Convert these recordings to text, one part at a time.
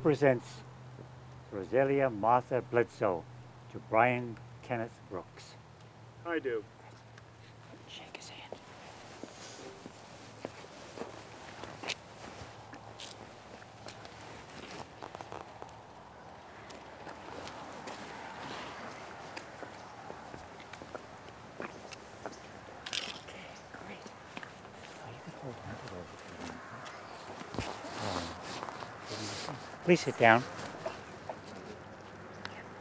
presents Roselia Martha Bledsoe to Bryan Kenneth Brooks. I do. Shake his hand. Okay, great. Oh, you can hold on to those if you want. Please sit down.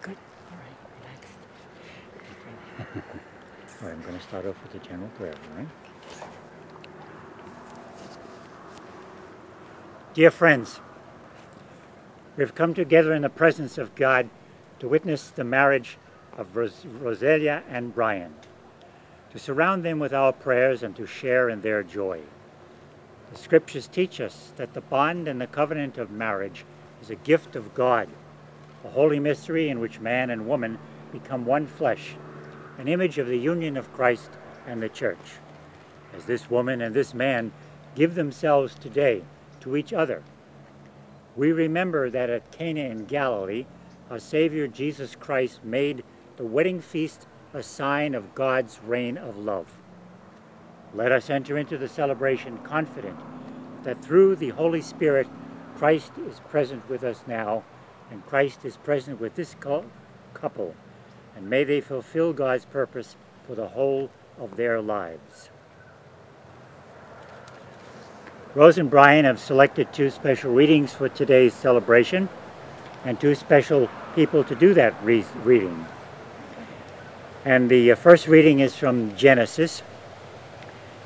Good. All right. Relaxed. All right, I'm going to start off with the general prayer, all right? Dear friends, we've come together in the presence of God to witness the marriage of Roselia and Bryan, to surround them with our prayers and to share in their joy. The scriptures teach us that the bond and the covenant of marriage is a gift of God, a holy mystery in which man and woman become one flesh, an image of the union of Christ and the church. As this woman and this man give themselves today to each other, we remember that at Cana in Galilee, our Savior Jesus Christ made the wedding feast a sign of God's reign of love. Let us enter into the celebration confident that through the Holy Spirit, Christ is present with us now, and Christ is present with this couple, and may they fulfill God's purpose for the whole of their lives. Rose and Bryan have selected two special readings for today's celebration, and two special people to do that reading. And the first reading is from Genesis,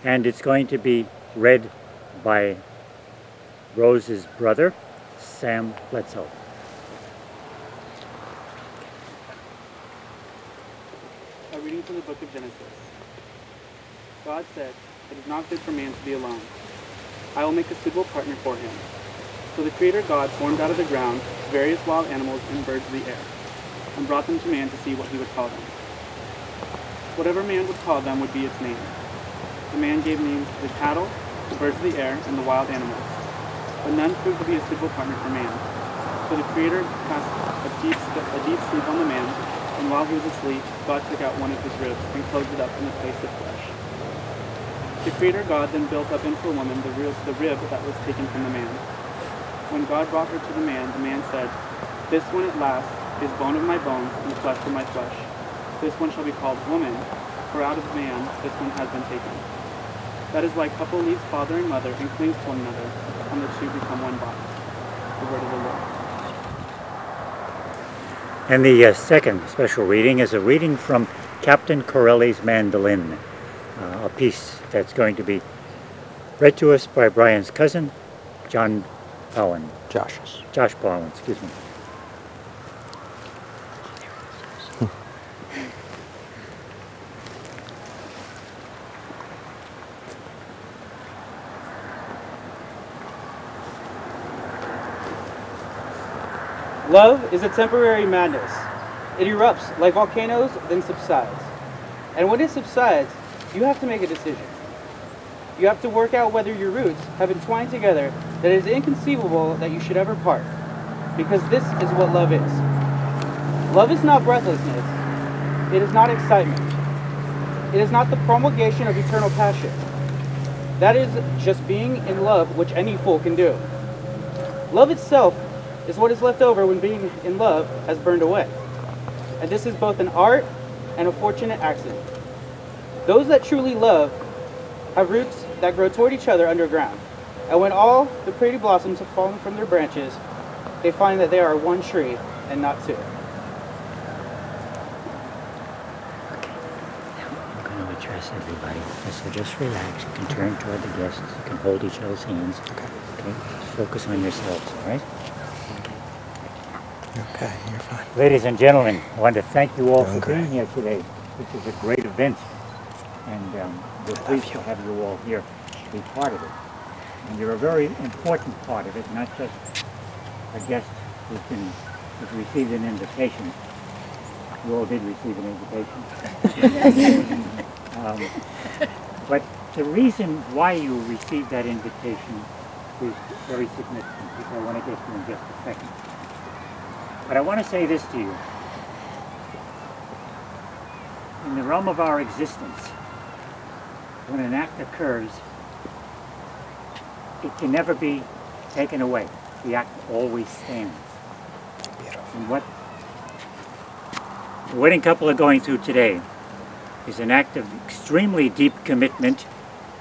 and it's going to be read by Rose's brother, Sam Bledsoe. A reading from the book of Genesis. God said, "It is not good for man to be alone. I will make a suitable partner for him." So the Creator God formed out of the ground various wild animals and birds of the air, and brought them to man to see what he would call them. Whatever man would call them would be its name. The man gave names to the cattle, the birds of the air, and the wild animals. But none proved to be a suitable partner for man. So the Creator cast a deep sleep on the man, and while he was asleep, God took out one of his ribs and closed it up in the place of flesh. The Creator God then built up into a woman the rib that was taken from the man. When God brought her to the man said, "This one at last is bone of my bones and flesh of my flesh. This one shall be called woman, for out of man this one has been taken." That is why a couple leaves father and mother and clings to one another, and the two become one body. The word of the Lord. And the second special reading is a reading from Captain Corelli's Mandolin, a piece that's going to be read to us by Bryan's cousin, Josh Bowen, excuse me. Love is a temporary madness. It erupts like volcanoes, then subsides. And when it subsides, you have to make a decision. You have to work out whether your roots have entwined together that it is inconceivable that you should ever part. Because this is what love is. Love is not breathlessness. It is not excitement. It is not the promulgation of eternal passion. That is just being in love, which any fool can do. Love itself is what is left over when being in love has burned away. And this is both an art and a fortunate accident. Those that truly love have roots that grow toward each other underground. And when all the pretty blossoms have fallen from their branches, they find that they are one tree and not two. Okay, now I'm going to address everybody. So just relax. You can turn toward the guests. You can hold each other's hands. Okay. Just focus on yourselves, all right? Okay, you're fine. Ladies and gentlemen, I want to thank you all for being here today. This is a great event, and we're pleased to have you all here to be part of it. And you're a very important part of it, not just a guest who's received an invitation. You all did receive an invitation. But the reason why you received that invitation is very significant, which I want to get to in just a second. But I want to say this to you. In the realm of our existence, when an act occurs, it can never be taken away. The act always stands. And what the wedding couple are going through today is an act of extremely deep commitment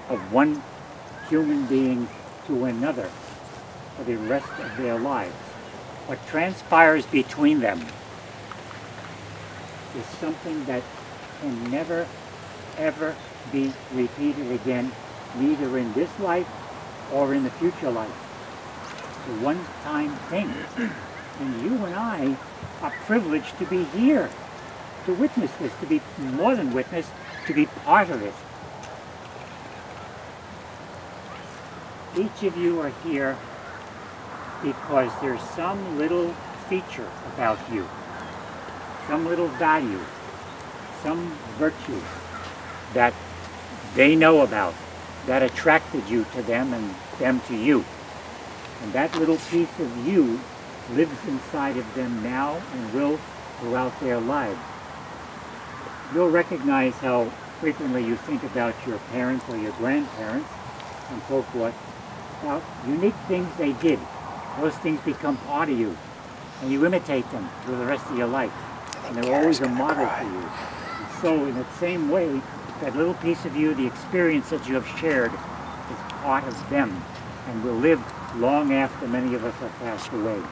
of one human being to another for the rest of their lives. What transpires between them is something that can never, ever be repeated again, neither in this life or in the future life. It's a one-time thing. And you and I are privileged to be here, to witness this, to be more than witness, to be part of it. Each of you are here because there's some little feature about you, some little value, some virtue that they know about, that attracted you to them and them to you. And that little piece of you lives inside of them now and will throughout their lives. You'll recognize how frequently you think about your parents or your grandparents and so forth, about unique things they did. Those things become part of you, and you imitate them through the rest of your life. And they're always a model for you. And so in that same way, that little piece of you, the experience that you have shared, is part of them and will live long after many of us have passed away.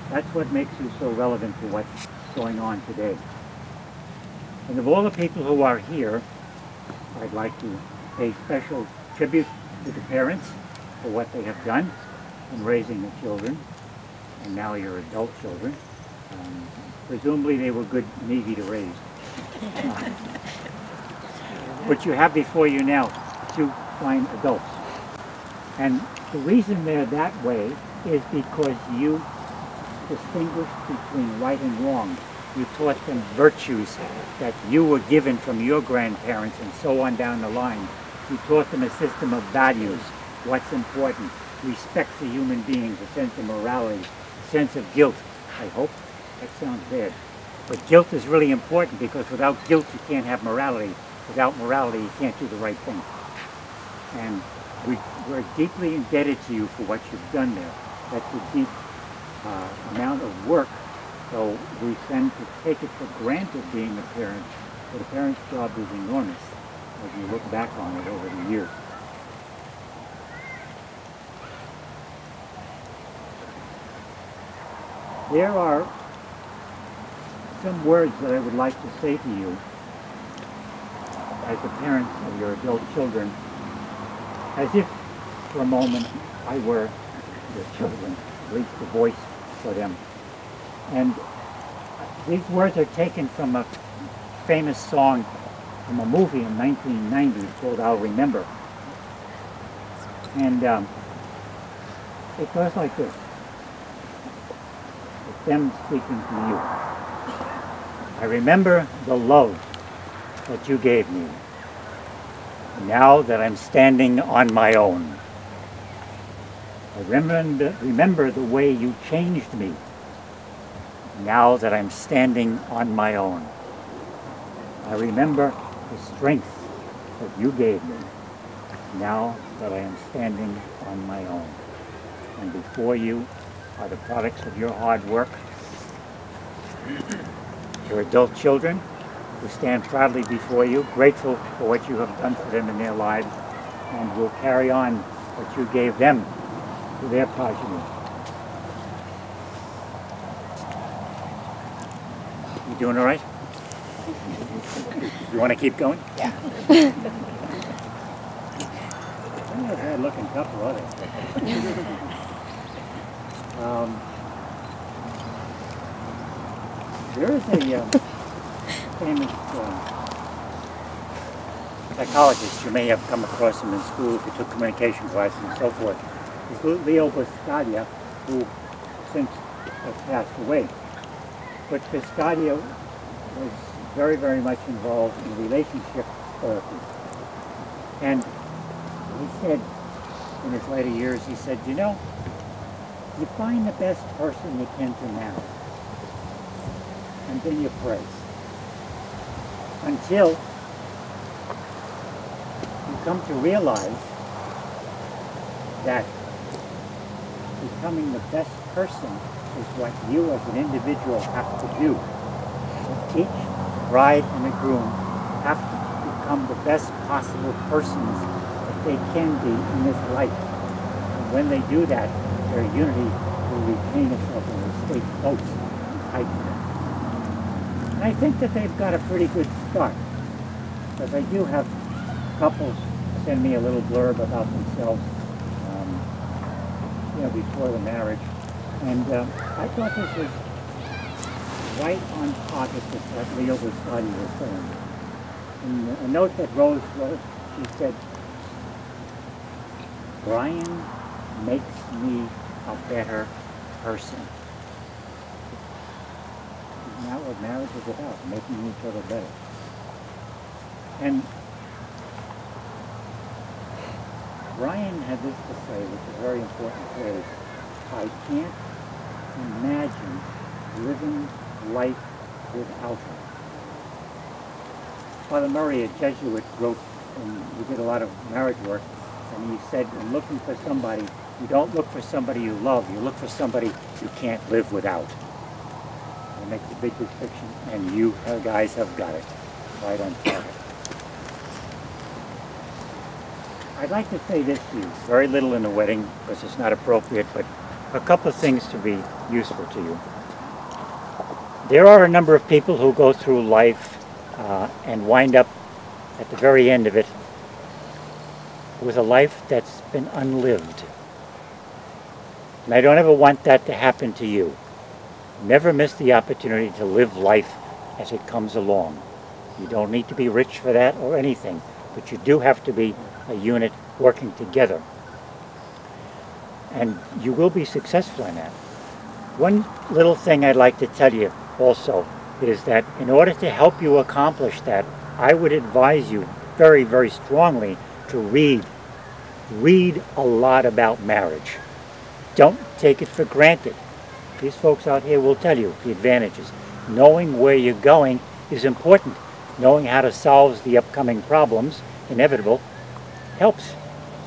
That's what makes you so relevant to what's going on today. And of all the people who are here, I'd like to pay special tribute to the parents for what they have done in raising the children, and now your adult children. Presumably they were good and easy to raise. What you have before you now, two fine adults. And the reason they're that way is because you distinguished between right and wrong. You taught them virtues that you were given from your grandparents and so on down the line. You taught them a system of values, what's important, respect for human beings, a sense of morality, a sense of guilt. I hope that sounds bad. But guilt is really important because without guilt you can't have morality. Without morality you can't do the right thing. And we're deeply indebted to you for what you've done there. That's a deep amount of work. So we tend to take it for granted being a parent, but a parent's job is enormous as you look back on it over the years. There are some words that I would like to say to you as the parents of your adult children, as if for a moment I were your children, at least the voice for them. And these words are taken from a famous song from a movie in 1990 called I'll Remember. And it goes like this. It's them speaking to you. I remember the love that you gave me, now that I'm standing on my own. I remember the way you changed me, now that I'm standing on my own. I remember the strength that you gave me, now that I am standing on my own. And before you are the products of your hard work, your adult children, who stand proudly before you, grateful for what you have done for them in their lives, and will carry on what you gave them to their progeny. You doing all right? You want to keep going? Yeah. They're not a bad looking couple, are they? There is a famous psychologist, you may have come across him in school if you took communication classes and so forth. It's Leo Buscaglia, who since has passed away. But Buscaglia was very, very much involved in relationship therapy. And he said, in his later years, he said, you know, you find the best person you can to marry. and then you pray. Until you come to realize that becoming the best person is what you as an individual have to do. Each bride and the groom have to become the best possible persons that they can be in this life. And when they do that, their unity will retain itself and will stay close and tight. And I think that they've got a pretty good start, because I do have couples send me a little blurb about themselves, before the marriage, and I thought this was right on target with what Leo was saying. In a note that Rose wrote, she said, "Bryan makes me a better person." Isn't that what marriage is about? Making each other better. And Bryan had this to say, which is a very important phrase: "I can't imagine living life without her." Father Murray, a Jesuit, wrote, and we did a lot of marriage work, and he said, in looking for somebody, you don't look for somebody you love, you look for somebody you can't live without. It makes a big distinction, and you guys have got it right on target. I'd like to say this to you, very little in the wedding, because it's not appropriate, but a couple of things to be useful to you. There are a number of people who go through life and wind up at the very end of it with a life that's been unlived. And I don't ever want that to happen to you. Never miss the opportunity to live life as it comes along. You don't need to be rich for that or anything, but you do have to be a unit working together. And you will be successful in that. One little thing I'd like to tell you also is that in order to help you accomplish that, I would advise you very, very strongly to read. Read a lot about marriage. Don't take it for granted. These folks out here will tell you the advantages. Knowing where you're going is important. Knowing how to solve the upcoming problems, inevitable, helps.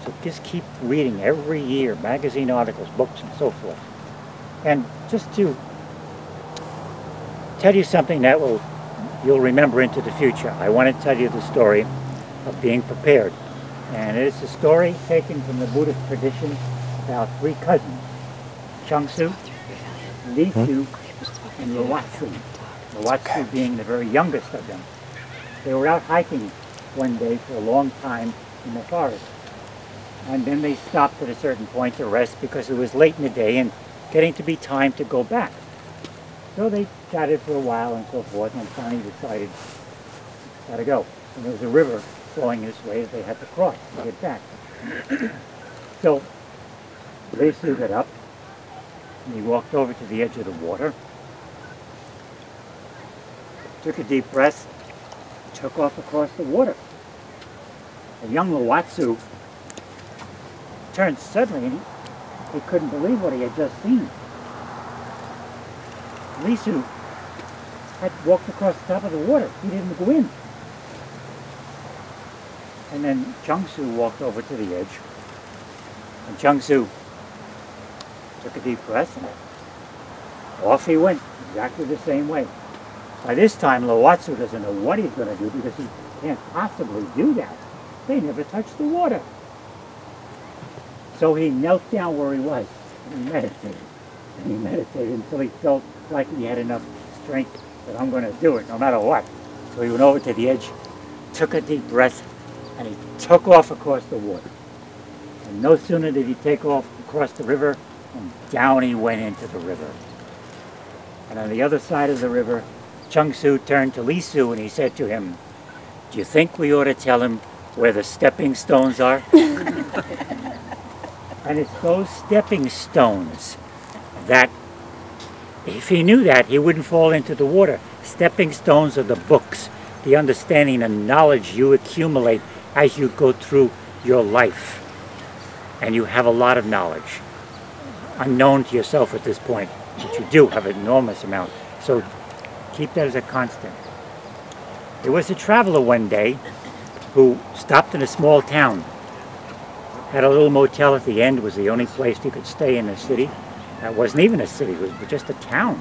So just keep reading every year, magazine articles, books, and so forth. And just to tell you something that you'll remember into the future, I want to tell you the story of being prepared. And it's a story taken from the Buddhist tradition about three cousins, Changsu, Lisu, and Lawatsu. Lawatsu being the very youngest of them. They were out hiking one day for a long time in the forest. And then they stopped at a certain point to rest because it was late in the day and getting to be time to go back. So they chatted for a while and so forth, and finally decided, gotta go. And there was a river flowing this way that they had to cross to get back. So Lisu got up and he walked over to the edge of the water, took a deep breath, took off across the water. And young Lawatsu turned suddenly and he couldn't believe what he had just seen. Lisu had walked across the top of the water. He didn't go in. And then Changsu walked over to the edge. And Changsu took a deep breath and off he went, exactly the same way. By this time, Lawatsu doesn't know what he's going to do because he can't possibly do that. They never touched the water. So he knelt down where he was and he meditated. And he meditated until he felt like he had enough strength that I'm going to do it no matter what. So he went over to the edge, took a deep breath, and he took off across the water. And no sooner did he take off across the river, and down he went into the river. And on the other side of the river, Changsu turned to Lisu and he said to him, "Do you think we ought to tell him where the stepping stones are?" And it's those stepping stones that, if he knew that, he wouldn't fall into the water. Stepping stones are the books, the understanding and knowledge you accumulate as you go through your life. And you have a lot of knowledge, unknown to yourself at this point, but you do have an enormous amount. So Keep that as a constant. There was a traveler one day who stopped in a small town. Had a little motel at the end, was the only place he could stay in the city. That wasn't even a city, it was just a town.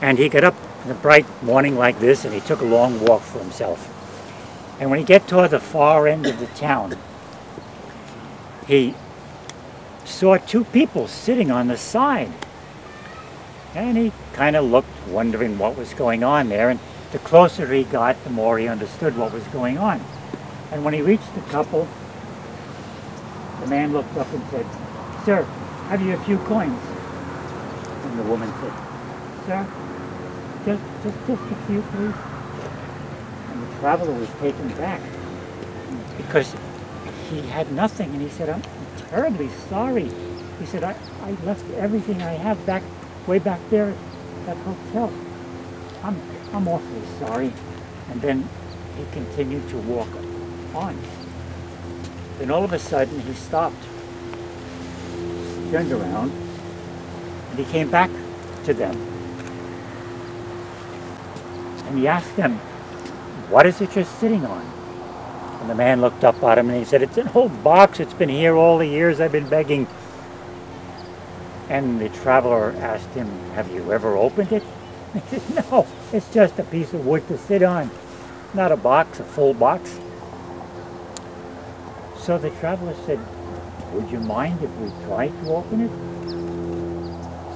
And he got up in a bright morning like this and he took a long walk for himself. And when he got toward the far end of the town, he saw two people sitting on the side. And he kind of looked, wondering what was going on there. And the closer he got, the more he understood what was going on. And when he reached the couple, the man looked up and said, "Sir, have you a few coins?" And the woman said, "Sir, just a few, please." And the traveler was taken back because he had nothing. And he said, "I'm terribly sorry." He said, I left everything I have way back there at that hotel. I'm awfully sorry." And then he continued to walk on. Then all of a sudden he stopped, turned around, and he came back to them. And he asked them, "What is it you're sitting on?" And the man looked up at him and he said, "It's an old box. It's been here all the years I've been begging." And the traveler asked him, "Have you ever opened it?" He said, "No, it's just a piece of wood to sit on. Not a box, a full box." So the traveler said, "Would you mind if we tried to open it?"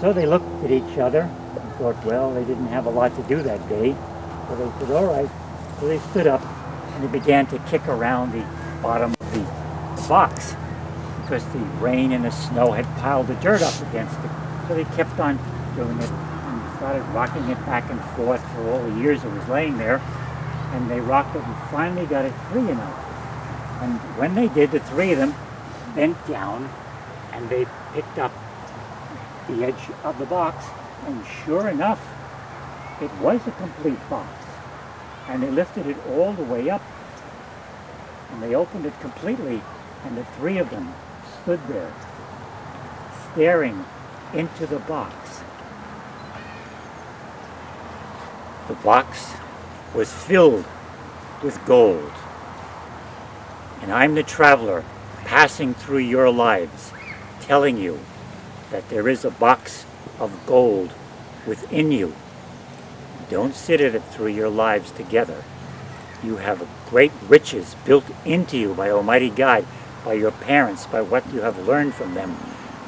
So they looked at each other and thought, well, they didn't have a lot to do that day. So they said, "All right." So they stood up and they began to kick around the bottom of the box because the rain and the snow had piled the dirt up against it. So they kept on doing it and started rocking it back and forth for all the years it was laying there. And they rocked it and finally got it free enough. And when they did, the three of them bent down and they picked up the edge of the box, and sure enough, it was a complete box. And they lifted it all the way up and they opened it completely, and the three of them stood there staring into the box. The box was filled with gold. And I'm the traveler passing through your lives, telling you that there is a box of gold within you. Don't sit at it through your lives together. You have great riches built into you by Almighty God, by your parents, by what you have learned from them,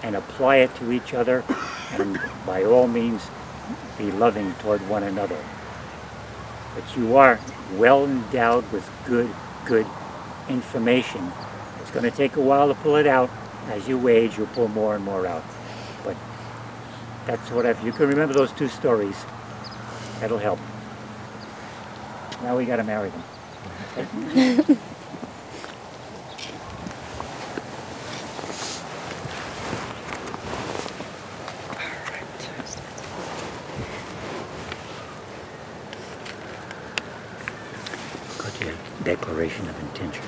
and apply it to each other, and by all means be loving toward one another. But you are well endowed with good information. It's going to take a while to pull it out. As you age, you'll pull more and more out. But that's what if you can remember those two stories, that'll help. Now we got to marry them. Okay? Declaration of intention.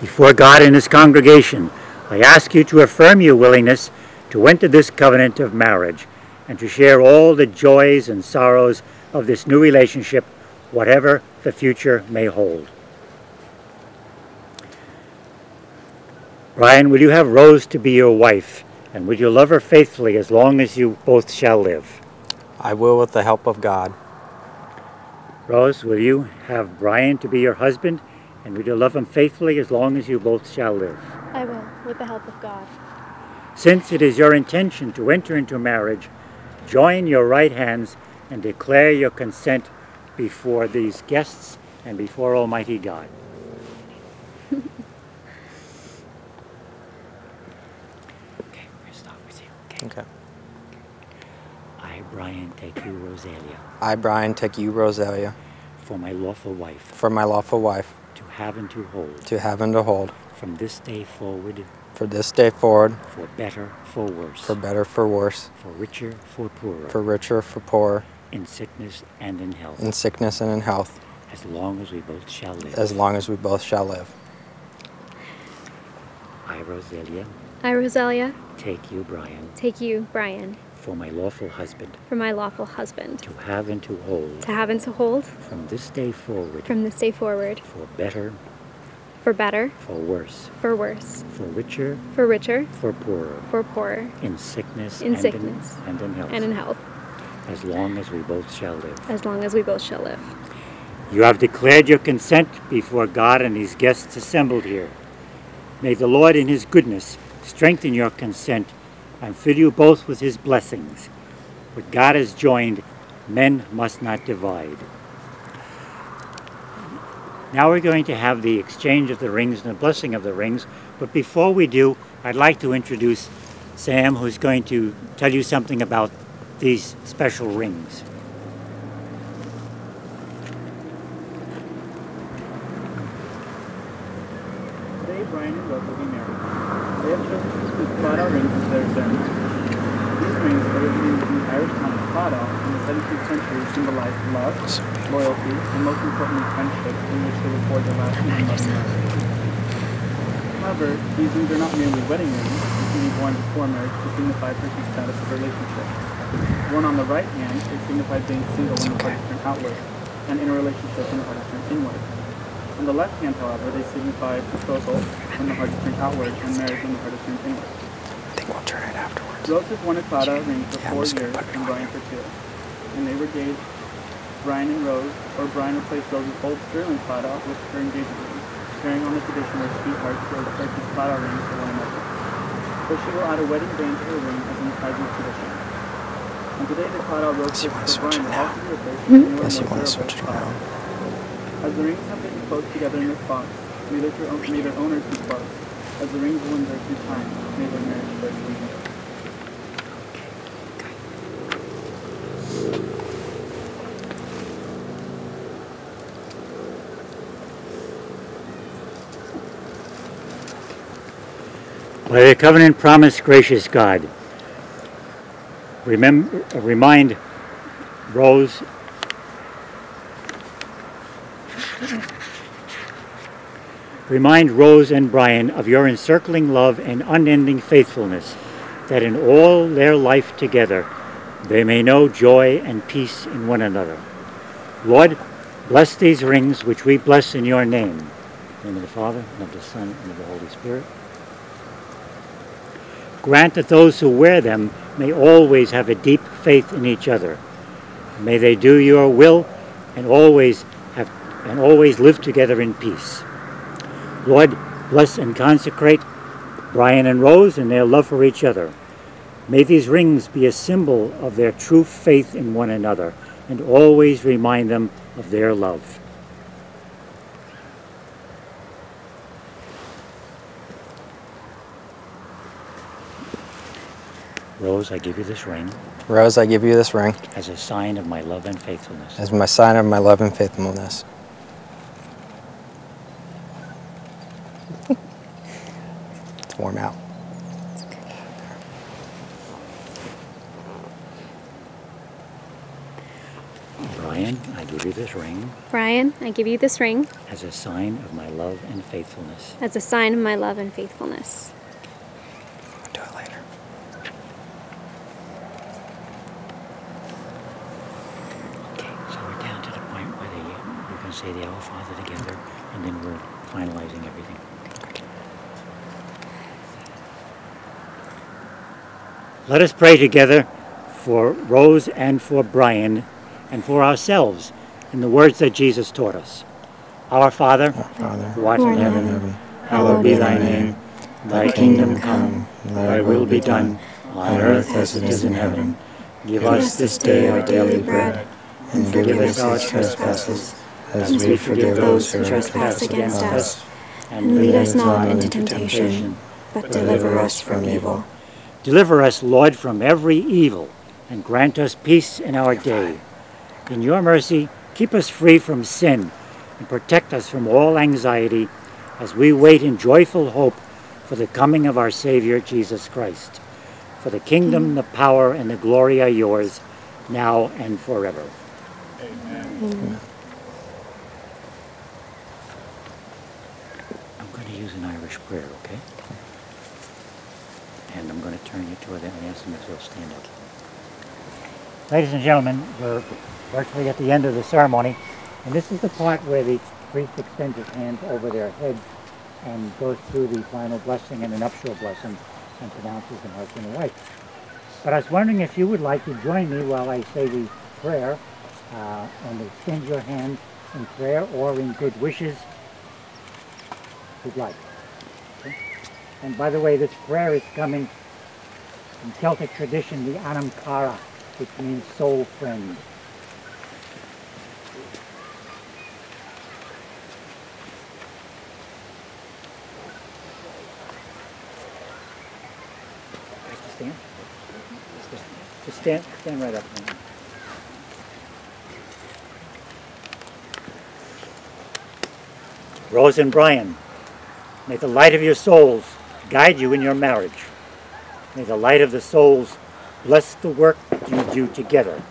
Before God and His congregation, I ask you to affirm your willingness to enter this covenant of marriage and to share all the joys and sorrows of this new relationship, whatever the future may hold. Bryan, will you have Rose to be your wife, and will you love her faithfully as long as you both shall live? I will, with the help of God. Rose, will you have Bryan to be your husband, and will you love him faithfully as long as you both shall live? I will, with the help of God. Since it is your intention to enter into marriage, join your right hands and declare your consent before these guests and before Almighty God. Okay, we're going to start with you. Okay. I, Bryan, take you, Rosalia, I, Bryan, take you, Rosalia, for my lawful wife, for my lawful wife, to have and to hold, to have and to hold, from this day forward, for this day forward, for better, for worse, for better, for worse, for richer, for poorer, for richer, for poorer, in sickness and in health, in sickness and in health, as long as we both shall live. as long as we both shall live. I, Rosalia, I, Rosalia, take you, Bryan, take you, Bryan, for my lawful husband, for my lawful husband, to have and to hold, to have and to hold, from this day forward, from this day forward, for better, for better, for worse, for worse, for richer, for richer, for poorer, for poorer, in sickness, in sickness, and in health, and in health, as long as we both shall live. as long as we both shall live. You have declared your consent before God and his guests assembled here. May the Lord in his goodness strengthen your consent and fill you both with his blessings. What God has joined, men must not divide. Now we're going to have the exchange of the rings and the blessing of the rings, but before we do, I'd like to introduce Sam, who's going to tell you something about these special rings. Today, Bryan and Rosie will be married. They have chosen to speak Claddagh rings as their ceremony. These rings, originating from the Irish town of Claddagh in the 17th century, symbolize love, loyalty, and most importantly, friendship, in which they would forge a lasting and loving marriage. However, these rings are not merely wedding rings, which can be worn before marriage to signify a person's status of relationship. Worn on the right hand, they signify being single when the heart is turned outward, and in a relationship when the heart is turned inward. On the left hand, however, they signify betrothal when the heart is turned outward, and marriage when the heart is turned inward. I think we'll try it afterwards. Rose has worn a Claddagh ring for Yeah, I'm 4 just gonna years put it and on Bryan here. for 2. And they were engaged, Bryan and Rose, or Bryan replaced Rose's old sterling Claddagh with her engagement ring, carrying on the tradition where sweethearts will purchase Claddagh rings for one another. So she will add a wedding band to her ring as an Italian tradition. And today the Claddagh Rose Unless you wanna purchased for switch Bryan it will now. also be replaced with a newer, Unless you more want to durable switch it Claddagh. around. As the rings have been close together in this box, may their owners be close. As the rings will endure through time, may their marriage bear fruit. By the covenant promise, gracious God, remind Rose and Bryan of your encircling love and unending faithfulness, that in all their life together they may know joy and peace in one another. Lord, bless these rings which we bless in your name. In the name of the Father, and of the Son, and of the Holy Spirit. Grant that those who wear them may always have a deep faith in each other. May they do your will and always live together in peace. Lord, bless and consecrate Bryan and Rose in their love for each other. May these rings be a symbol of their true faith in one another and always remind them of their love. Rose, I give you this ring Rose, I give you this ring as a sign of my love and faithfulness. as my sign of my love and faithfulness. It's warm out. Bryan, I give you this ring Bryan, I give you this ring as a sign of my love and faithfulness. as a sign of my love and faithfulness. We'll do it later. So we're down to the point where we're going to say the Our Father together, and then we're finalizing everything. Let us pray together for Rose and for Bryan and for ourselves in the words that Jesus taught us. Our Father, Father, who art in heaven, hallowed be thy name. Thy kingdom come, thy will be done, on earth as it is in heaven. Give us this day our daily bread, and forgive us our trespasses, as we forgive those who trespass against us. And lead us not into temptation, but deliver us from evil. Deliver us, Lord, from every evil, and grant us peace in our day. In your mercy, keep us free from sin, and protect us from all anxiety, as we wait in joyful hope for the coming of our Savior, Jesus Christ. For the kingdom, the power, and the glory are yours, now and forever. Amen. I'm going to use an Irish prayer, okay? And I'm going to turn you toward it and ask them if they'll stand up. Ladies and gentlemen, we're virtually at the end of the ceremony, and this is the part where the priest extends his hands over their heads and goes through the final blessing and the nuptial blessing and pronounces them husband and wife. But I was wondering if you would like to join me while I say the prayer and extend your hand in prayer or in good wishes, if you'd like. Okay? And by the way, this prayer is coming from Celtic tradition, the Anam Cara, which means soul friend. Stand? Just stand right up. Rose and Bryan, may the light of your souls guide you in your marriage. May the light of the souls bless the work you do together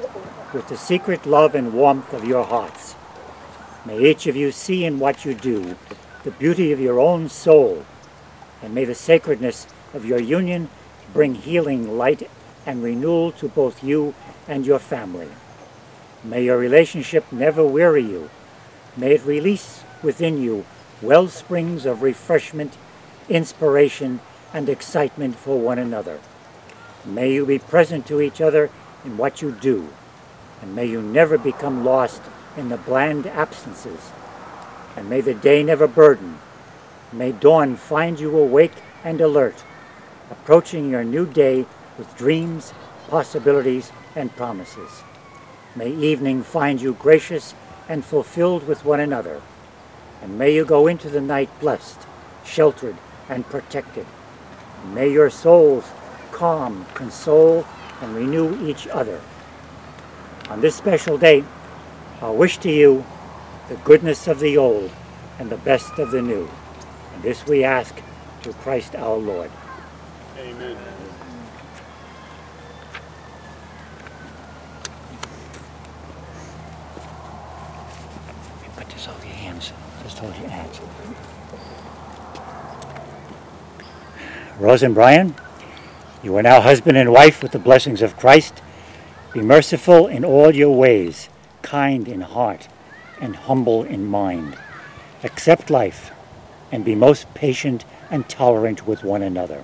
with the secret love and warmth of your hearts. May each of you see in what you do the beauty of your own soul, and may the sacredness of your union bring healing, light, and renewal to both you and your family. May your relationship never weary you. May it release within you well springs of refreshment, inspiration, and excitement for one another. May you be present to each other in what you do, and may you never become lost in the bland absences. And may the day never burden. May dawn find you awake and alert, approaching your new day with dreams, possibilities, and promises. May evening find you gracious and fulfilled with one another. And may you go into the night blessed, sheltered, and protected. And may your souls calm, console, and renew each other. On this special day, I wish to you the goodness of the old and the best of the new. And this we ask through Christ our Lord. Amen. Put this over your hands. Just hold your hands. Rose and Bryan, you are now husband and wife with the blessings of Christ. Be merciful in all your ways, kind in heart, and humble in mind. Accept life, and be most patient and tolerant with one another.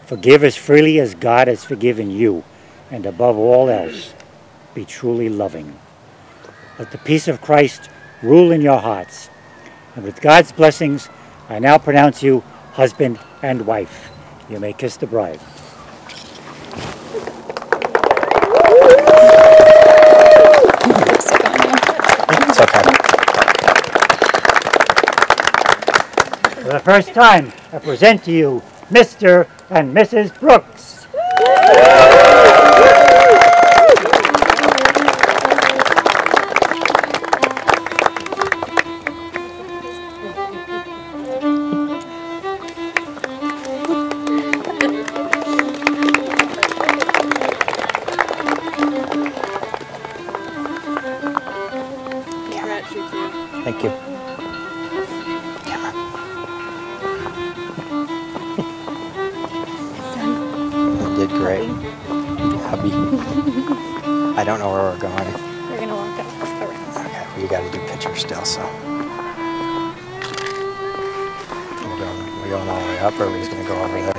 Forgive as freely as God has forgiven you, and above all else, be truly loving. Let the peace of Christ rule in your hearts. And with God's blessings, I now pronounce you husband and wife. You may kiss the bride. It's okay. For the first time, I present to you Mr. and Mrs. Brooks. Thank you. You did great. Hubby. I don't know where we're going. We're gonna walk up around. Okay, well, you gotta do pictures still, so. We're going all the way up, or are we just gonna go over there?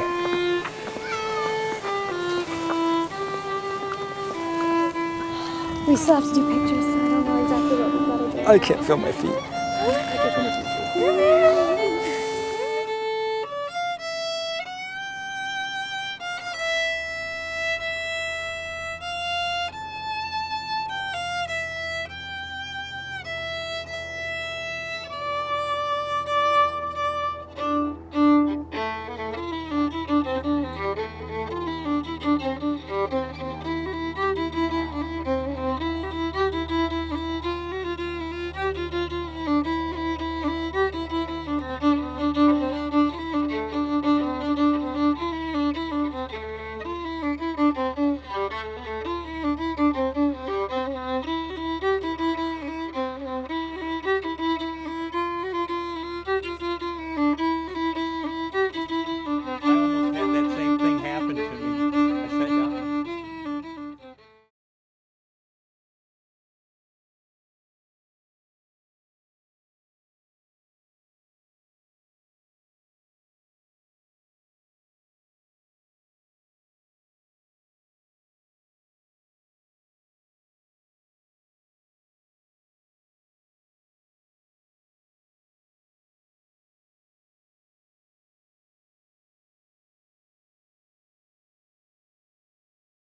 We still have to do pictures, so I don't know exactly what we gotta do. I can't feel my feet.